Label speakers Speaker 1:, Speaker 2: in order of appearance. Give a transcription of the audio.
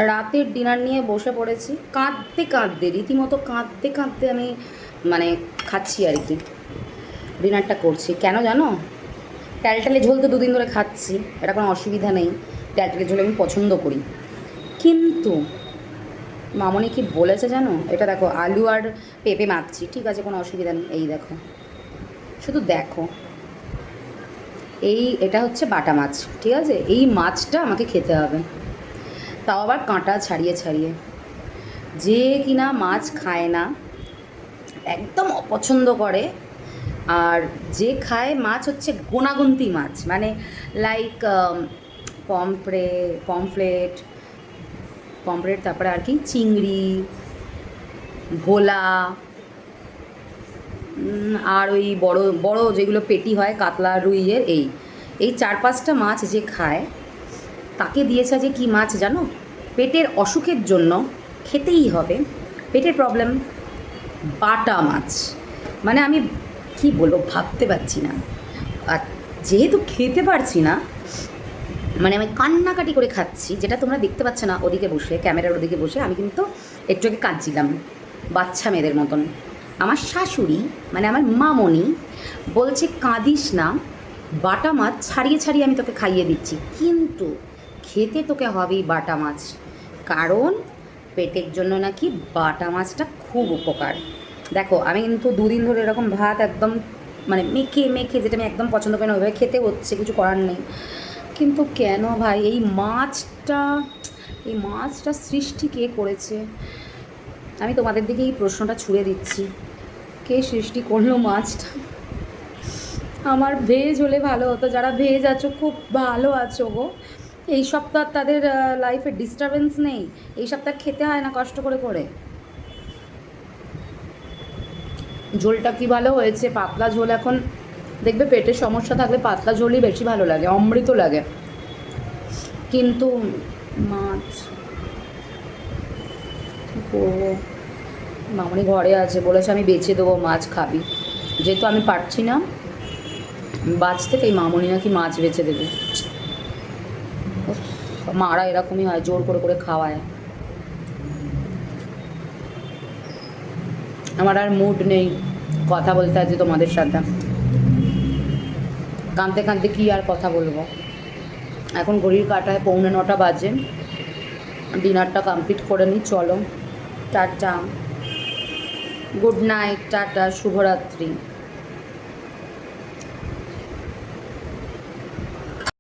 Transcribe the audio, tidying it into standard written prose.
Speaker 1: রাতের ডিনার নিয়ে বসে পড়েছি, কাঁদতে কাঁদতে, রীতিমতো কাঁদতে কাঁদতে আমি মানে খাচ্ছি আর কি। ডিনারটা করছি কেন জানো? ট্যালটালে ঝোল তো দুদিন ধরে খাচ্ছি, এটা কোনো অসুবিধা নেই। ট্যালটালে ঝোল আমি পছন্দ করি, কিন্তু মামনি কি বলেছে জানো? এটা দেখো, আলু আর পেঁপে মাখছি, ঠিক আছে, কোনো অসুবিধা নেই। এই দেখো, শুধু দেখো, এটা হচ্ছে বাটা মাছ, ঠিক আছে? এই মাছটা আমাকে খেতে হবে, তাও আবার কাঁটা ছাড়িয়ে ছাড়িয়ে। যে কিনা মাছ খায় না, একদম অপছন্দ করে, আর যে খায় মাছ হচ্ছে গোনাগুনতি মাছ, মানে লাইক পমফ্রে পমফ্লেট পমফ্রেট, তারপরে আর কি চিংড়ি, ভোলা, আর ওই বড় বড় যেগুলো পেটি হয় কাতলা রুইয়ের, এই চার পাঁচটা মাছ যে খায়, তাকে দিয়েছে যে কি মাছ জানো? পেটের অসুখের জন্য খেতেই হবে, পেটের প্রবলেম, বাটা মাছ। মানে আমি কি বলবো, ভাবতে পারছি না। আর যেহেতু খেতে পারছি না, মানে আমি কান্নাকাটি করে খাচ্ছি, যেটা তোমরা দেখতে পাচ্ছ না ওদিকে বসে, ক্যামেরার ওদিকে বসে আমি কিন্তু একটু আগে কাঁদছিলাম বাচ্চা মেয়েদের মতন। আমার শাশুড়ি, মানে আমার মামনি, বলছে কাঁদিস না, বাটা মাছ ছাড়িয়ে ছাড়িয়ে আমি তোকে খাইয়ে দিচ্ছি, কিন্তু খেতে তোকে হবেই বাটা মাছ, কারণ পেটের জন্য নাকি বাটা মাছটা খুব উপকার। দেখো, আমি কিন্তু দুদিন ধরে এরকম ভাত একদম মানে মেখে মেখে, যেটা আমি একদম পছন্দ করি না, ওইভাবে খেতে হচ্ছে, কিছু করার নেই। কিন্তু কেন ভাই এই মাছটা সৃষ্টি কে করেছে? আমি তোমাদের দিকে এই প্রশ্নটা ছুড়ে দিচ্ছি, কে সৃষ্টি করলো মাছটা? আমার ভেজ হলে ভালো হতো, যারা ভেজ আছো খুব ভালো আছো গো। এই সপ্তাহ তাদের লাইফে ডিস্টারবেন্স নেই, এই সপ্তাহ খেতে হয় না কষ্ট করে করে। ঝোলটা কি ভালো হয়েছে, পাতলা ঝোল। এখন দেখবে পেটের সমস্যা থাকলে পাতলা ঝোলই বেশি ভালো লাগে, অমৃত লাগে। কিন্তু মাছ কী করবো? মামনি ঘরে আছে, বলেছে আমি বেচে দেবো, মাছ খাবি। যেহেতু আমি পারছি না বাঁচতে, তাই মামনি নাকি মাছ বেচে দেবে। উফ, মারা এরকমই হয়, জোর করে করে খাওয়ায়। আমার আর মুড নেই কথা বলতে আছে তোমাদের সাথে, কাঁদতে কাঁদতে কী আর কথা বলবো। এখন ঘড়ির কাঁটায় 8:45 বাজে, ডিনারটা কমপ্লিট করে নিই, চলো। টাটা, গুড নাইট, টাটা, শুভরাত্রি।